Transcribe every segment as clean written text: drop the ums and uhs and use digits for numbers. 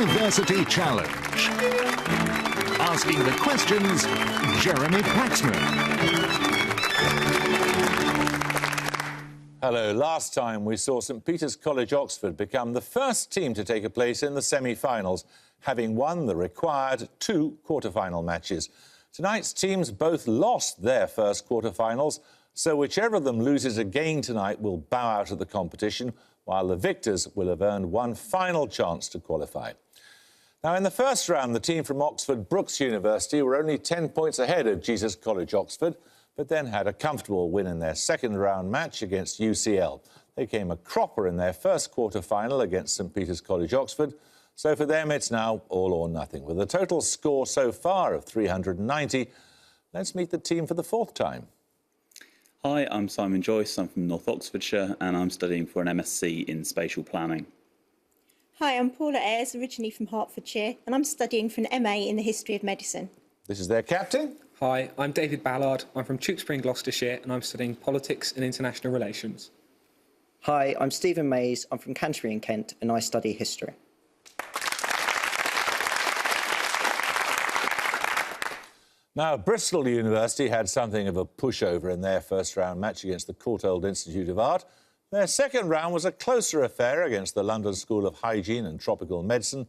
University Challenge. Asking the questions, Jeremy Paxman. Hello. Last time we saw St Peter's College, Oxford become the first team to take a place in the semi-finals, having won the required 2 quarter-final matches. Tonight's teams both lost their first quarter-finals, so whichever of them loses again tonight will bow out of the competition, while the victors will have earned one final chance to qualify. Now, in the first round, the team from Oxford, Brookes University, were only 10 points ahead of Jesus College, Oxford, but then had a comfortable win in their second-round match against UCL. They came a cropper in their first quarter-final against St Peter's College, Oxford, so for them it's now all or nothing. With a total score so far of 390, let's meet the team for the 4th time. Hi, I'm Simon Joyce. I'm from North Oxfordshire and I'm studying for an MSc in spatial planning. Hi, I'm Paula Ayres, originally from Hertfordshire, and I'm studying for an MA in the history of medicine. This is their captain. Hi, I'm David Ballard. I'm from Tewkesbury in Gloucestershire and I'm studying politics and international relations. Hi, I'm Stephen Mays. I'm from Canterbury in Kent and I study history. Now, Bristol University had something of a pushover in their first-round match against the Courtauld Institute of Art. Their second round was a closer affair against the London School of Hygiene and Tropical Medicine,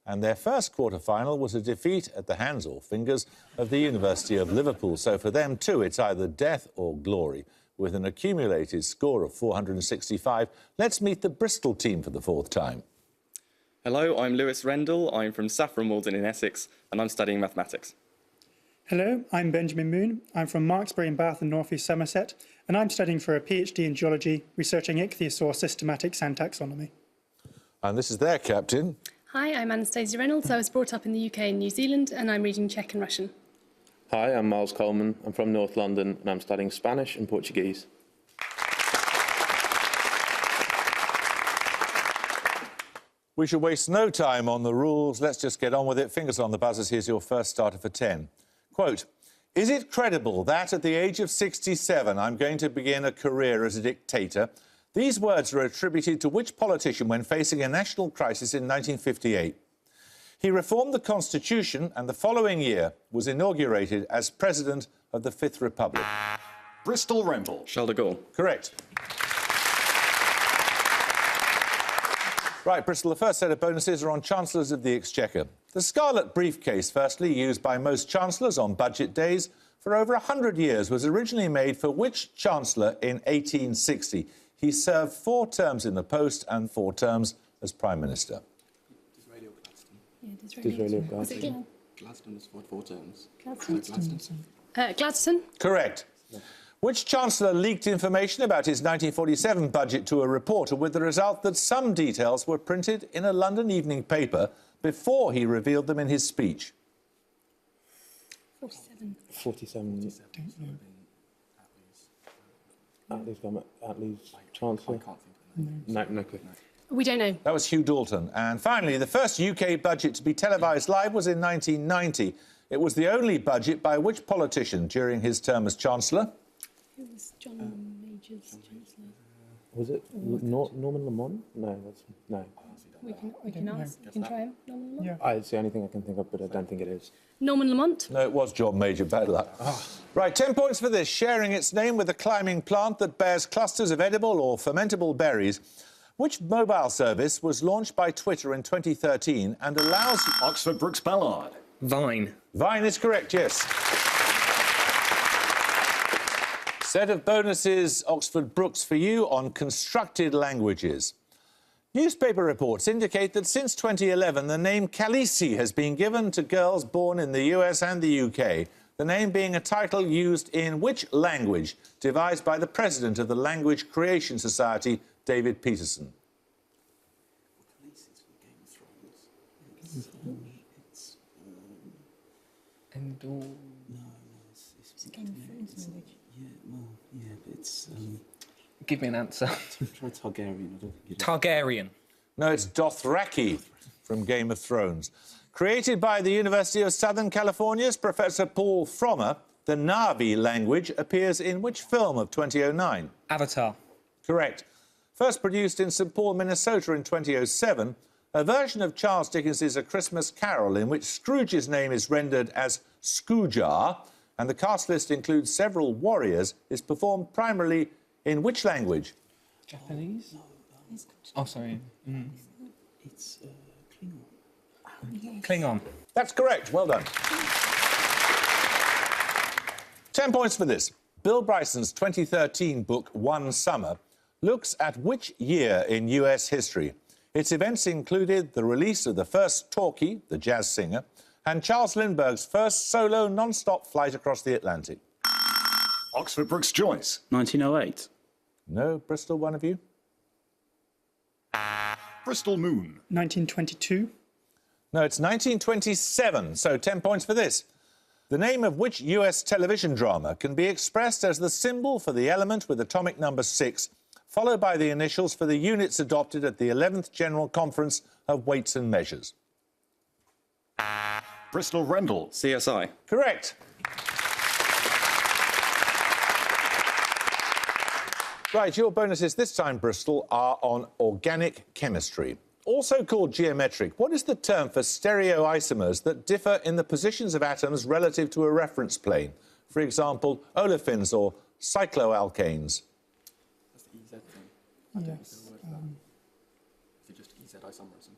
and their first quarter-final was a defeat at the hands or fingers of the University of Liverpool. So for them, too, it's either death or glory. With an accumulated score of 465, let's meet the Bristol team for the 4th time. Hello, I'm Lewis Rendell. I'm from Saffron Walden in Essex, and I'm studying mathematics. Hello, I'm Benjamin Moon. I'm from Marksbury in Bath and North East Somerset, and I'm studying for a PhD in geology, researching ichthyosaur systematics and taxonomy. And this is their captain. Hi, I'm Anastasia Reynolds. I was brought up in the UK and New Zealand, and I'm reading Czech and Russian. Hi, I'm Miles Coleman. I'm from North London, and I'm studying Spanish and Portuguese. We should waste no time on the rules. Let's just get on with it. Fingers on the buzzers. Here's your first starter for 10. Quote, is it credible that at the age of 67 I'm going to begin a career as a dictator? These words are attributed to which politician when facing a national crisis in 1958? He reformed the Constitution and the following year was inaugurated as President of the Fifth Republic. Bristol Remble. Charles de Gaulle. Correct. Right, Bristol, the first set of bonuses are on Chancellors of the Exchequer. The scarlet briefcase, firstly, used by most Chancellors on budget days for over 100 years, was originally made for which Chancellor in 1860? He served 4 terms in the post and 4 terms as Prime Minister. Disraeli Disraeli or Gladstone? Gladstone has 4 terms. Gladstone. Correct. Yeah. Which Chancellor leaked information about his 1947 budget to a reporter with the result that some details were printed in a London evening paper before he revealed them in his speech? 47. Attlee's Chancellor. I can't think of no clue. We don't know. That was Hugh Dalton. And finally, the first UK budget to be televised live was in 1990. It was the only budget by which politician during his term as Chancellor? It was John Major's Chancellor. Was it Norman Lamont? No, no. We can ask. We can try him. Norman Lamont? Yeah. It's the only thing I can think of, but I don't think it is. Norman Lamont? No, it was John Major. Bad luck. Oh. Right, 10 points for this. Sharing its name with a climbing plant that bears clusters of edible or fermentable berries. Which mobile service was launched by Twitter in 2013 and allows... Oxford Brookes Ballard. Vine. Vine is correct, yes. Set of bonuses, Oxford Brookes, for you on constructed languages. Newspaper reports indicate that since 2011, the name Khaleesi has been given to girls born in the US and the UK, the name being a title used in which language, devised by the president of the Language Creation Society, David Peterson? It's a Game of Thrones language. But it's... Give me an answer. Try Targaryen. I don't think it is. Targaryen. No, it's Dothraki from Game of Thrones. Created by the University of Southern California's Professor Paul Frommer, the Na'vi language appears in which film of 2009? Avatar. Correct. First produced in St Paul, Minnesota in 2007, a version of Charles Dickens's A Christmas Carol in which Scrooge's name is rendered as Scoojar and the cast list includes several warriors, is performed primarily in which language? Japanese? Oh, sorry. It's Klingon. Klingon. That's correct. Well done. 10 points for this. Bill Bryson's 2013 book, One Summer, looks at which year in US history? Its events included the release of the first talkie, the jazz singer, and Charles Lindbergh's first solo non-stop flight across the Atlantic. Oxford Brookes Joyce. 1908. No? Bristol, one of you? Bristol Moon. 1922. No, it's 1927, so 10 points for this. The name of which US television drama can be expressed as the symbol for the element with atomic number 6, followed by the initials for the units adopted at the 11th General Conference of Weights and Measures? Bristol Rendell. CSI. Correct. Right, your bonuses this time, Bristol, are on organic chemistry. Also called geometric, what is the term for stereoisomers that differ in the positions of atoms relative to a reference plane? For example, olefins or cycloalkanes. That's the EZ thing. Yes. Is it just EZ isomerism?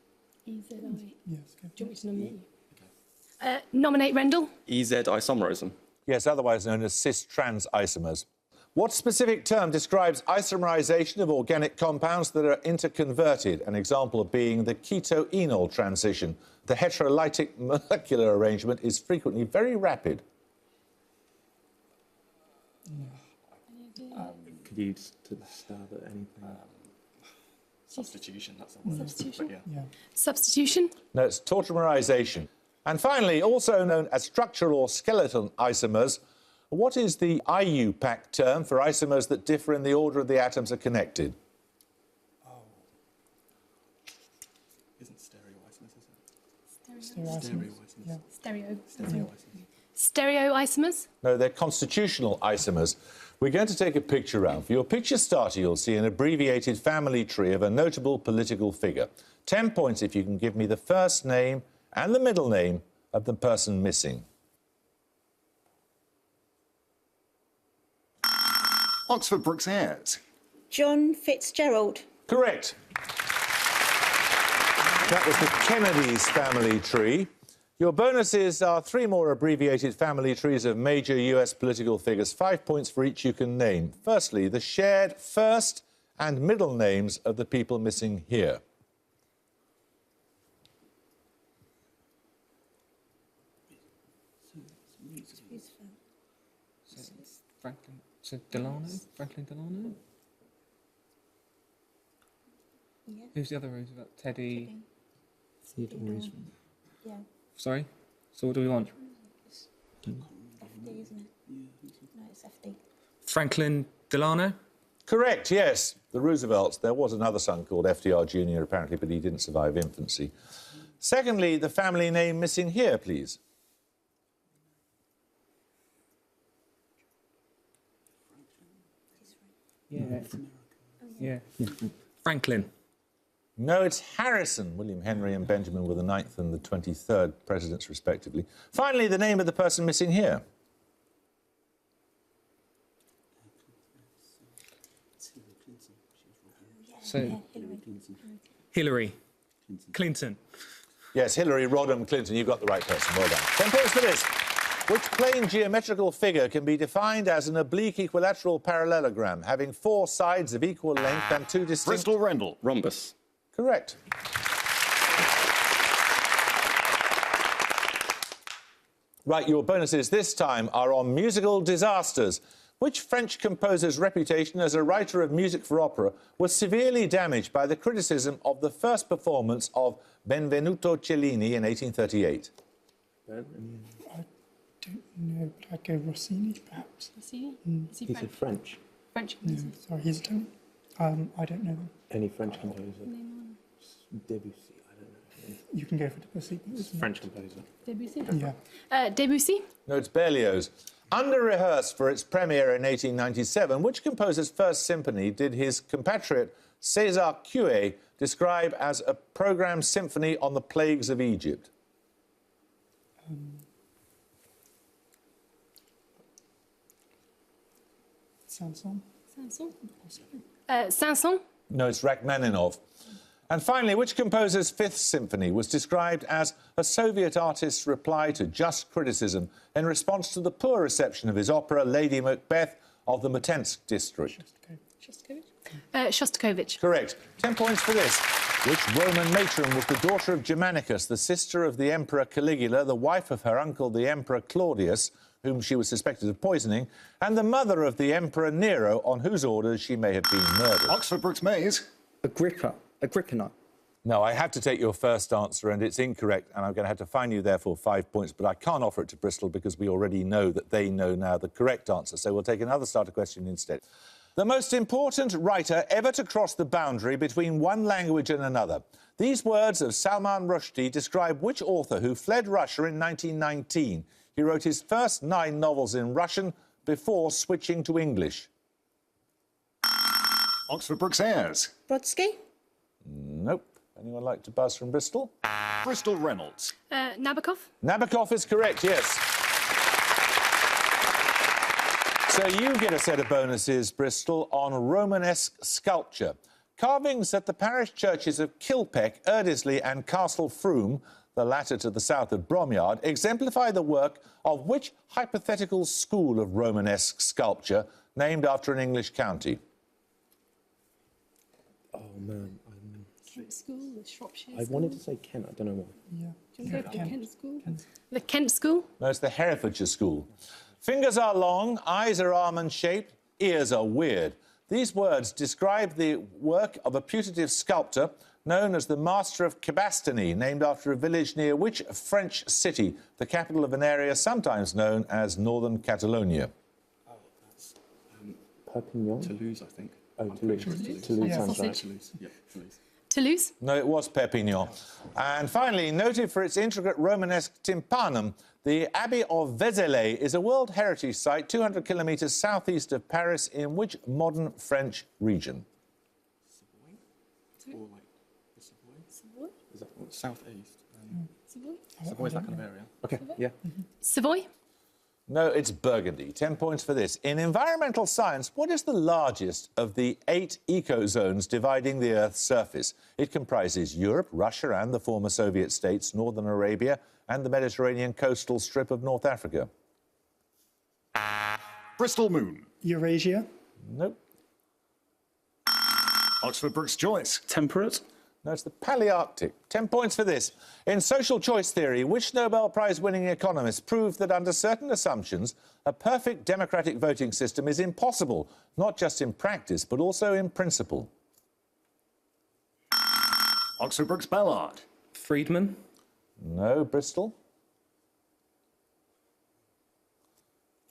EZI. Yes. Do you want me to nominate you? Nominate Rendell. EZ isomerism. Yes, otherwise known as cis-trans isomers. What specific term describes isomerization of organic compounds that are interconverted? An example being the keto-enol transition. The heterolytic molecular arrangement is frequently very rapid. Could you stab at anything? Substitution, that's the word. Substitution. But yeah. Substitution. No, it's tautomerization. And finally, also known as structural or skeletal isomers, what is the IUPAC term for isomers that differ in the order of the atoms are connected? Isn't stereoisomers, is it? Stereoisomers. Yeah. Stereo. Stereoisomers. No, they're constitutional isomers. We're going to take a picture round. For your picture starter, you'll see an abbreviated family tree of a notable political figure. 10 points if you can give me the first name and the middle name of the person missing. Oxford Brookes Ayres. John Fitzgerald. Correct. That was the Kennedy's family tree. Your bonuses are 3 more abbreviated family trees of major US political figures. 5 points for each you can name. Firstly, the shared first and middle names of the people missing here. Franklin. So Delano? Franklin Delano? Yeah. Who's the other Roosevelt? Teddy. Theodore Roosevelt. Yeah. Sorry? So what do we want? FD, isn't it? No, it's FD. Franklin Delano? Correct, yes. The Roosevelts. There was another son called FDR Jr., apparently, but he didn't survive infancy. Secondly, the family name missing here, please. Yeah. Franklin. No, it's Harrison. William Henry and Benjamin were the 9th and the 23rd presidents, respectively. Finally, the name of the person missing here. So, Hillary Clinton. Yes, Hillary Rodham Clinton. You've got the right person. Well done. 10 points for this. Which plane geometrical figure can be defined as an oblique equilateral parallelogram, having 4 sides of equal length and 2 distinct... Bristol Rendell. Rhombus. Correct. Right, your bonuses this time are on musical disasters. Which French composer's reputation as a writer of music for opera was severely damaged by the criticism of the first performance of Benvenuto Cellini in 1838? No, but I'd go Rossini, perhaps. Rossini? Is he He's a French? French. French No, composer. sorry, he's Italian. I don't know them. Any French composer? Debussy, I don't know. You can go for Debussy. But it's not- French composer. Debussy? Yeah. Debussy? No, it's Berlioz. Under-rehearsed for its premiere in 1897, which composer's first symphony did his compatriot César Cué describe as a programmed symphony on the plagues of Egypt? Sanson. Sanson? No, it's Rachmaninoff. And finally, which composer's Fifth Symphony was described as a Soviet artist's reply to just criticism in response to the poor reception of his opera Lady Macbeth of the Murmansk district? Shostakovich. Correct. 10 points for this. Which Roman matron was the daughter of Germanicus, the sister of the Emperor Caligula, the wife of her uncle, the Emperor Claudius, whom she was suspected of poisoning, and the mother of the Emperor Nero, on whose orders she may have been murdered? Oxford Brookes Mays. Agrippina. No, I have to take your first answer, and it's incorrect, and I'm going to have to fine you, therefore, 5 points, but I can't offer it to Bristol because we already know that they know now the correct answer, so we'll take another starter question instead. The most important writer ever to cross the boundary between one language and another. These words of Salman Rushdie describe which author who fled Russia in 1919. He wrote his first 9 novels in Russian before switching to English. Oxford Brookes Ayres. Brodsky. Nope. Anyone like to buzz from Bristol? Bristol Reynolds. Nabokov? Nabokov is correct, yes. So you get a set of bonuses, Bristol, on Romanesque sculpture. Carvings at the parish churches of Kilpeck, Erdesley and Castle Froome, the latter to the south of Bromyard, exemplify the work of which hypothetical school of Romanesque sculpture named after an English county? Oh, man. Kent School, the Shropshire I wanted to say Kent, I don't know why. Yeah. Do you want to go for Kent School? The Kent School? No, it's the Herefordshire School. Fingers are long, eyes are almond-shaped, ears are weird. These words describe the work of a putative sculptor known as the Master of Cabastany, named after a village near which French city, the capital of an area sometimes known as Northern Catalonia? Oh, that's Perpignan? Toulouse, I think. Oh, Toulouse. Toulouse sounds right. Toulouse. Yeah, Toulouse. Toulouse? No, it was Perpignan. And finally, noted for its intricate Romanesque tympanum, the Abbey of Vézelay is a World Heritage Site 200 kilometres southeast of Paris in which modern French region? Savoy? Or like the Savoy? Savoy? Is that southeast? Savoy? Savoy's that kind of area. OK, yeah. Savoy? No, it's Burgundy. 10 points for this. In environmental science, what is the largest of the 8 ecozones dividing the Earth's surface? It comprises Europe, Russia and the former Soviet states, Northern Arabia and the Mediterranean coastal strip of North Africa. Bristol Moon. Eurasia. Nope. Oxford Brookes Joyce. Temperate? No, it's the Palearctic. 10 points for this. In social choice theory, which Nobel Prize-winning economist proved that under certain assumptions, a perfect democratic voting system is impossible, not just in practice, but also in principle? Oxford Brookes Ballard. Friedman. No, Bristol.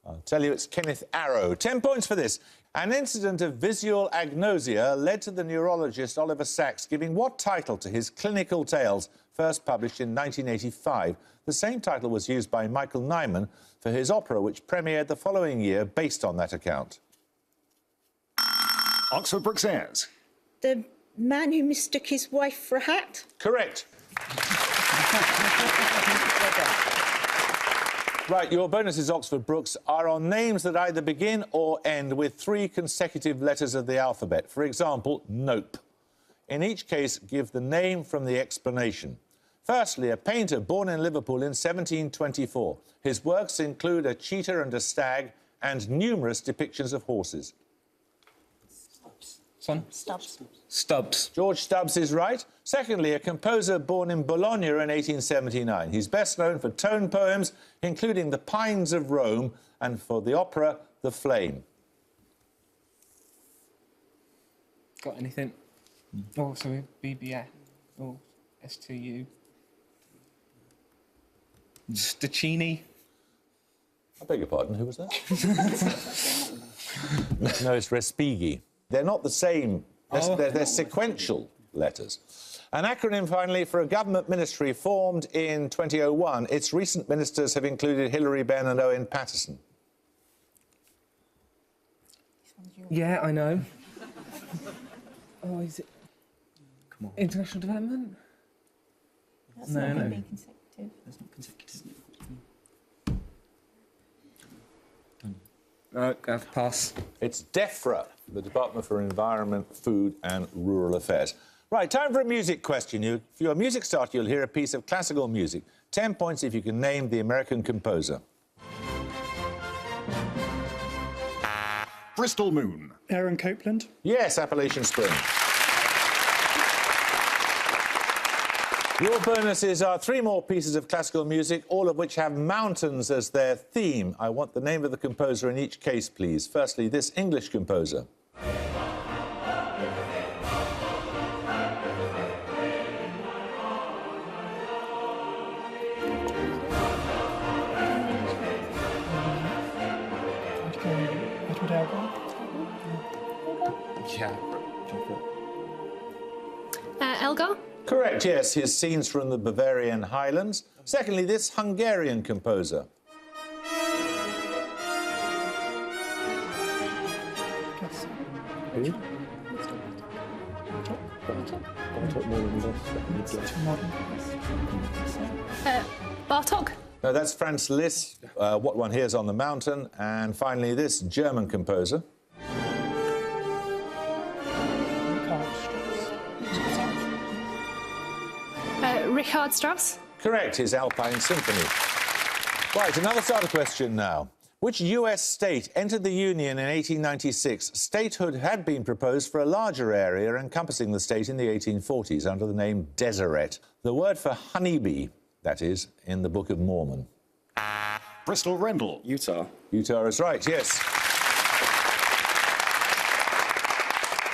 I'll tell you, it's Kenneth Arrow. 10 points for this. An incident of visual agnosia led to the neurologist Oliver Sacks giving what title to his clinical tales, first published in 1985? The same title was used by Michael Nyman for his opera, which premiered the following year based on that account. Oxford Brookes Ayres. The man who mistook his wife for a hat. Correct. Right, your bonuses, Oxford Brookes, are on names that either begin or end with 3 consecutive letters of the alphabet. For example, Nope. In each case, give the name from the explanation. Firstly, a painter born in Liverpool in 1724. His works include a cheetah and a stag and numerous depictions of horses. Son? Stubbs. Stubbs. George Stubbs is right. Secondly, a composer born in Bologna in 1879. He's best known for tone poems, including The Pines of Rome, and for the opera The Flame. Got anything? Oh, so BBF or S2U. Staccini. I beg your pardon, who was that? No, it's Respighi. They're not the same. They're sequential letters. An acronym, finally, for a government ministry formed in 2001. Its recent ministers have included Hilary Benn and Owen Paterson. Yeah, I know. Oh, is it? International development? That's No, not no. going to be consecutive. That's not consecutive. Pass. It's DEFRA, the Department for Environment, Food and Rural Affairs. Right, time for a music question. If you're a music starter, you'll hear a piece of classical music. 10 points if you can name the American composer. Bristol Moon. Aaron Copland. Yes, Appalachian Spring. Your bonuses are 3 more pieces of classical music, all of which have mountains as their theme. I want the name of the composer in each case, please. Firstly, this English composer. Edward Elgar. Yeah. Elgar? Correct, yes, his scenes from the Bavarian Highlands. Secondly, this Hungarian composer. Who? Bartok? No, that's Franz Liszt, What One Hears on the Mountain. And finally, this German composer. Richard Strauss? Correct, his Alpine Symphony. Right, another starter question now. Which US state entered the Union in 1896? Statehood had been proposed for a larger area encompassing the state in the 1840s under the name Deseret. The word for honeybee, that is, in the Book of Mormon. Bristol Rendell. Utah. Utah is right, yes.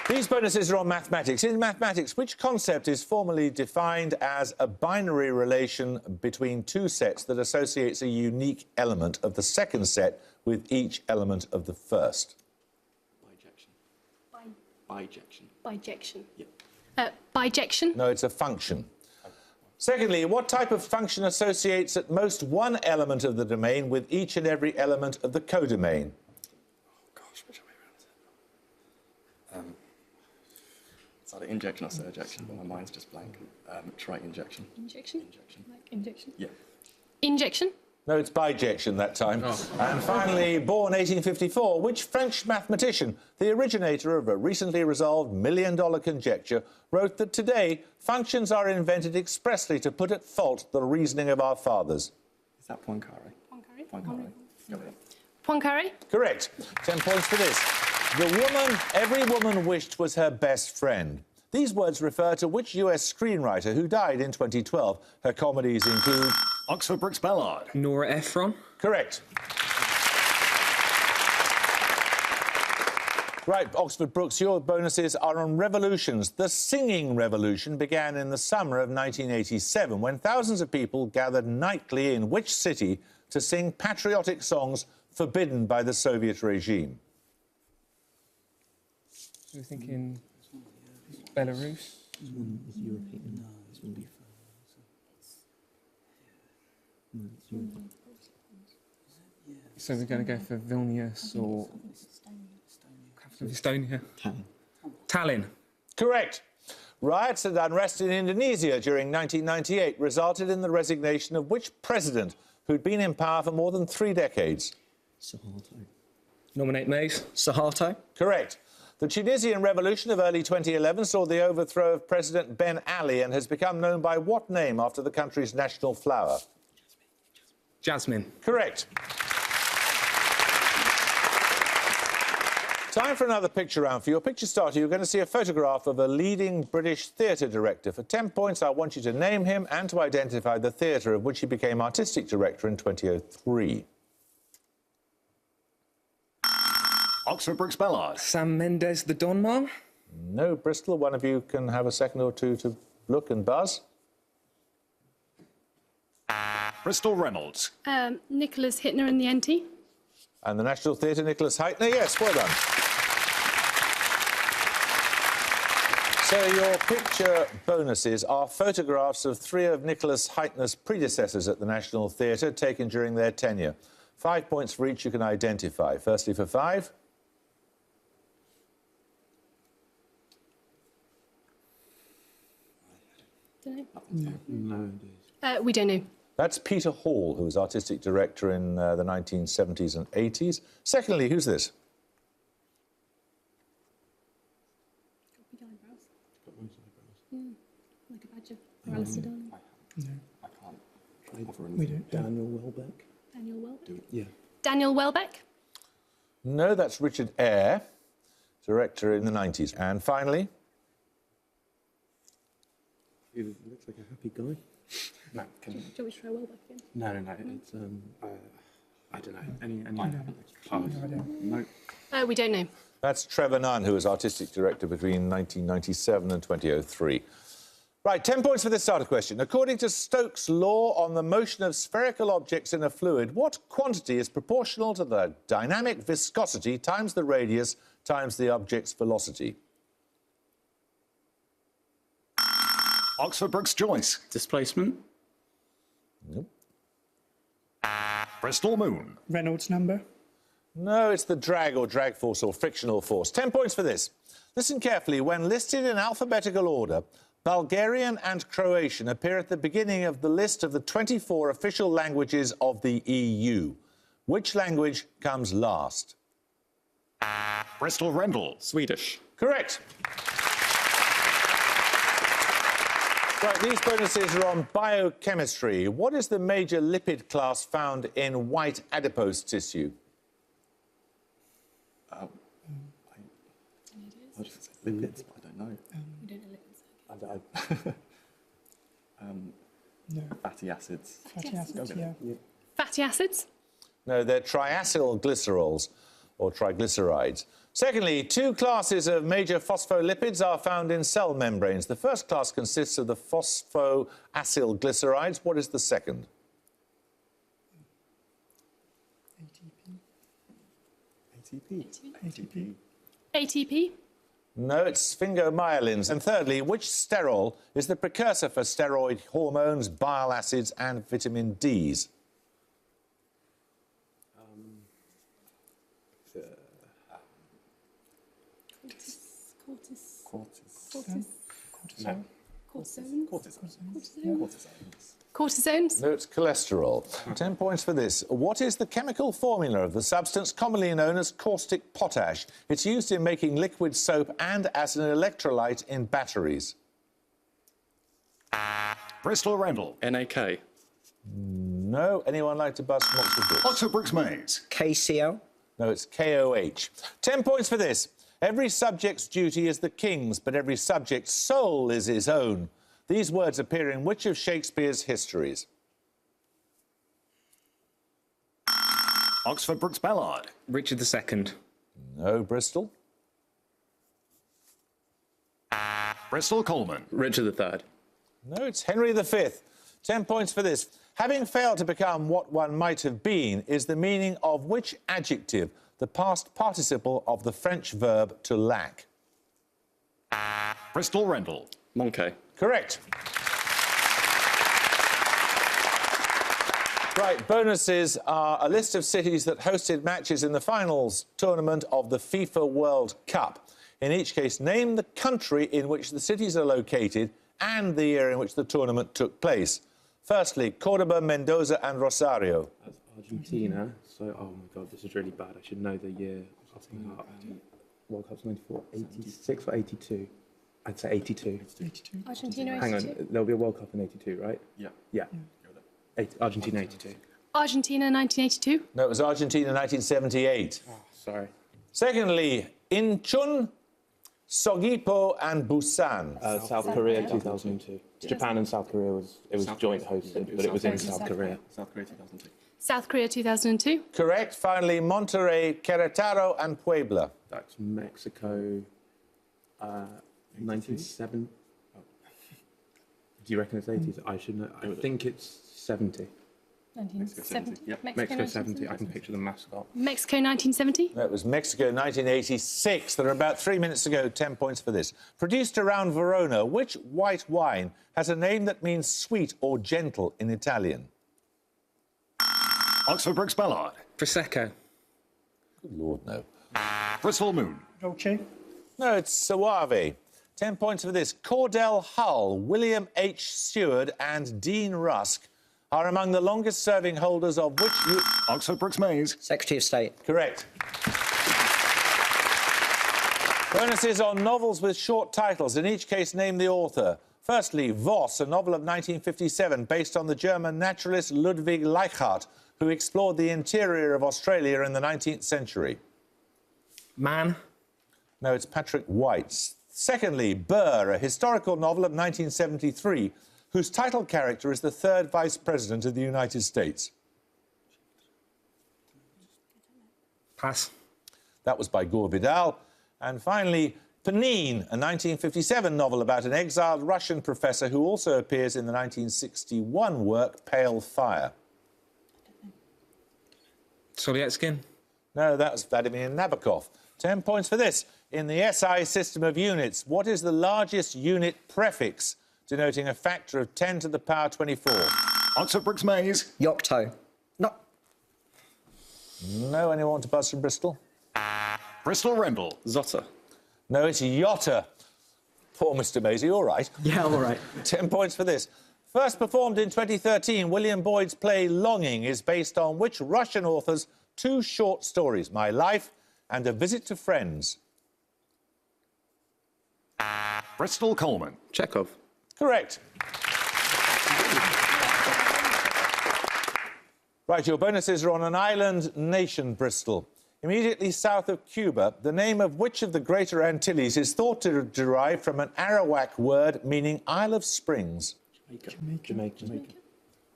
These bonuses are on mathematics. In mathematics, which concept is formally defined as a binary relation between 2 sets that associates a unique element of the second set with each element of the first? Bijection. Bijection. Bijection. Yep. Bijection? No, it's a function. Secondly, what type of function associates at most one element of the domain with each and every element of the codomain? Gosh, which way around is it? It's either injection or surjection, but my mind's just blank. Try injection. Injection? Injection. Like injection? Yeah. Injection? No, it's bijection that time. And finally, born 1854, which French mathematician, the originator of a recently resolved million-dollar conjecture, wrote that today functions are invented expressly to put at fault the reasoning of our fathers? Is that Poincaré? Poincaré. Got it. Poincaré? Correct. 10 points for this. The woman every woman wished was her best friend. These words refer to which US screenwriter who died in 2012. Her comedies include... Oxford Brookes Ballard. Nora Ephron. Correct. Right, Oxford Brookes, your bonuses are on revolutions. The singing revolution began in the summer of 1987 when thousands of people gathered nightly in which city to sing patriotic songs forbidden by the Soviet regime? We're thinking Belarus. So we're going to go for Vilnius or capital of Estonia. Tallinn. Correct. Riots and unrest in Indonesia during 1998 resulted in the resignation of which president who'd been in power for more than 3 decades? Suharto. Nominate Mays. Suharto. Correct. The Tunisian revolution of early 2011 saw the overthrow of President Ben Ali and has become known by what name after the country's national flower? Jasmine. Correct. Time for another picture round. For your picture starter, you're going to see a photograph of a leading British theatre director. For 10 points, I want you to name him and to identify the theatre of which he became artistic director in 2003. Oxford Brookes Ballard. Sam Mendes, the Donmar. No, Bristol. One of you can have a second or two to look and buzz. Bristol Reynolds. Nicholas Hittner and the NT. And the National Theatre, Nicholas Heitner. Yes, well done. So your picture bonuses are photographs of 3 of Nicholas Heitner's predecessors at the National Theatre taken during their tenure. 5 points for each you can identify. Firstly, for 5. Don't No. know. We don't know. That's Peter Hall, who was artistic director in the 1970s and 80s. Secondly, who's this? Like a badger. Or Alistair Darling. I can't offer We anything. don't. Daniel Welbeck. Daniel Welbeck. Yeah. Daniel Welbeck. No, that's Richard Eyre, director in the 90s. And finally? He looks like a happy guy. No, can Do you want me to try Welbeck again? No. It's I don't know. Any. no. We don't know. That's Trevor Nunn, who was artistic director between 1997 and 2003. Right, 10 points for this starter question. According to Stokes' law on the motion of spherical objects in a fluid, what quantity is proportional to the dynamic viscosity times the radius times the object's velocity? Oxford Brookes Joyce. Displacement. Nope. Bristol Moon. Reynolds number. No, it's the drag or drag force or frictional force. 10 points for this. Listen carefully. When listed in alphabetical order, Bulgarian and Croatian appear at the beginning of the list of the 24 official languages of the EU. Which language comes last? Bristol Rendell. Swedish. Correct. Right, these bonuses are on biochemistry. What is the major lipid class found in white adipose tissue? I was just say lipids, but I don't know. We don't know lipids. No. Fatty acids. Fatty acids, yeah. Fatty acids. No, they're triacyl glycerols or triglycerides. Secondly, two classes of major phospholipids are found in cell membranes. The first class consists of the phosphoacyl glycerides. What is the second? ATP. ATP. No, it's sphingomyelins. And thirdly, which sterol is the precursor for steroid hormones, bile acids and vitamin Ds? No. Cortisones. No, it's cholesterol. 10 points for this. What is the chemical formula of the substance commonly known as caustic potash? It's used in making liquid soap and as an electrolyte in batteries. Bristol Rendell. NAK. No. Anyone like to bust from Oxford Brookes? Oxford Brookes Mays. KCl. No, it's KOH. 10 points for this. Every subject's duty is the king's, but every subject's soul is his own. These words appear in which of Shakespeare's histories? Oxford Brookes Ballard. Richard II. No, Bristol. Bristol Coleman. Richard III. No, it's Henry V. 10 points for this. Having failed to become what one might have been is the meaning of which adjective, the past participle of the French verb to lack? Bristol Rendell. Monkey. Correct. Right, bonuses are a list of cities that hosted matches in the finals tournament of the FIFA World Cup. In each case, name the country in which the cities are located and the year in which the tournament took place. Firstly, Cordoba, Mendoza and Rosario. That's Argentina. So, oh my God, this is really bad. I should know the year. World Cup's 94, 86 or 82? I'd say 82. Argentina. Hang 82. on, there'll be a World Cup in 82, right? Yeah. Yeah. Argentina 82. Argentina 1982. No, it was Argentina 1978. Oh, sorry. Secondly, Incheon, Sogipo and Busan. South Korea 2002. Japan and South Korea was joint hosted, but it was in South Korea. South Korea 2002. South Korea 2002. Correct. Finally, Monterrey, Querétaro and Puebla. That's Mexico 1970. Do you reckon it's 80s? I should know. I think it's 70. 1970. Yep. Mexico 70. I can picture the mascot. Mexico 1970. That was Mexico 1986. There are about 3 minutes to go. 10 points for this. Produced around Verona, which white wine has a name that means sweet or gentle in Italian? Oxford Brookes Ballard. Prosecco. Good Lord, no. Bristol Moon. Dolce. No, it's Soave. 10 points for this. Cordell Hull, William H. Seward and Dean Rusk are among the longest-serving holders of which... Oxford Brookes Mays. Secretary of State. Correct. Bonuses on novels with short titles. In each case, name the author. Firstly, Voss, a novel of 1957 based on the German naturalist Ludwig Leichhardt, who explored the interior of Australia in the 19th century. Man. No, it's Patrick White's. Secondly, Burr, a historical novel of 1973, whose title character is the third Vice President of the United States. Pass. That was by Gore Vidal. And finally, Panine, a 1957 novel about an exiled Russian professor who also appears in the 1961 work Pale Fire. Sovietskin. No, that was Vladimir Nabokov. 10 points for this. In the SI system of units, what is the largest unit prefix denoting a factor of 10 to the power 24? Oxford Brookes Mays. Yocto. No. No, anyone want to buzz from Bristol? Bristol Rendell. Zotter. No, it's Yotta. Poor Mr. Mays, are you all right? Yeah, all right. 10 points for this. First performed in 2013, William Boyd's play Longing is based on which Russian author's two short stories, My Life and A Visit to Friends? Bristol Coleman. Chekhov. Correct. Right, your bonuses are on an island nation, Bristol. Immediately south of Cuba, the name of which of the Greater Antilles is thought to derive from an Arawak word meaning Isle of Springs?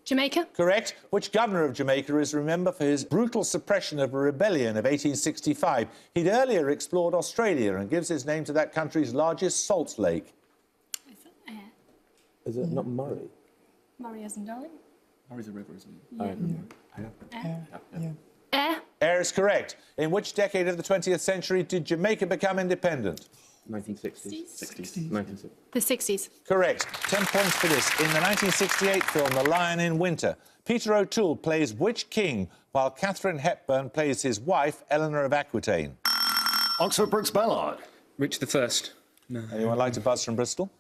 Jamaica? Correct. Which governor of Jamaica is remembered for his brutal suppression of a rebellion of 1865? He'd earlier explored Australia and gives his name to that country's largest salt lake. Is it not Murray? Murray as in darling? Murray's a river, isn't Yeah. Air? Air is correct. In which decade of the 20th century did Jamaica become independent? 1960s. 60s. 1960s. The 60s. Correct. 10 points for this. In the 1968 film The Lion in Winter, Peter O'Toole plays which king, while Katharine Hepburn plays his wife, Eleanor of Aquitaine? Oxford Brookes Ballard. Richard I. No. Anyone like to buzz from Bristol?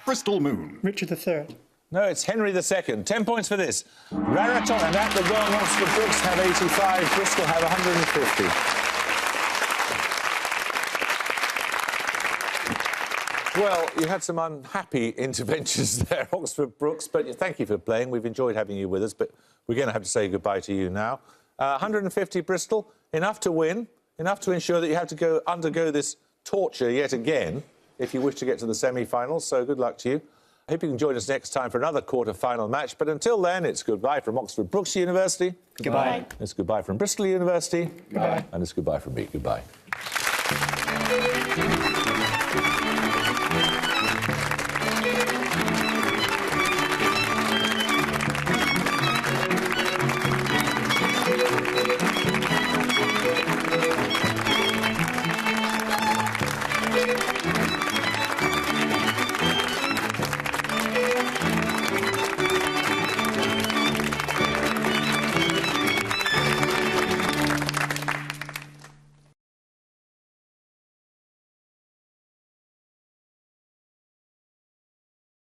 Bristol Moon. Richard III. No, it's Henry II. 10 points for this. Raraton and at the Gone Oxford Brookes have 85, Bristol have 150. Well, you had some unhappy interventions there, Oxford Brookes, but thank you for playing. We've enjoyed having you with us, but we're going to have to say goodbye to you now. 150 Bristol, enough to win, enough to ensure that you have to undergo this torture yet again if you wish to get to the semi-finals, so good luck to you. I hope you can join us next time for another quarter-final match, but until then, it's goodbye from Oxford Brookes University. Goodbye. It's goodbye from Bristol University. Goodbye. And it's goodbye from me. Goodbye.